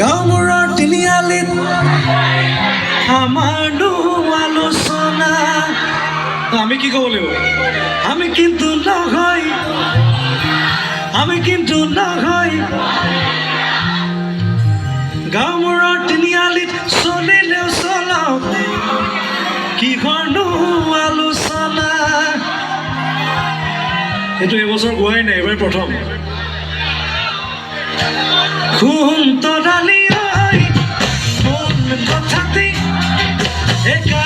গাঁওমূৰৰ তিনিআলিত আমাৰনো আলোচনা। আমি কি ক'ব লাগিব? আমি কিন্তু নহয়, আমি কিন্তু নহয়। গাঁওমূৰৰ তিনিআলিত চলিলেও চলাওক কিহৰনো আলোচনা। এইটো এইবছৰ গোৱাই নাই, এইবাৰ প্ৰথম। খুন তৰালি ঐ মন কথাতে একা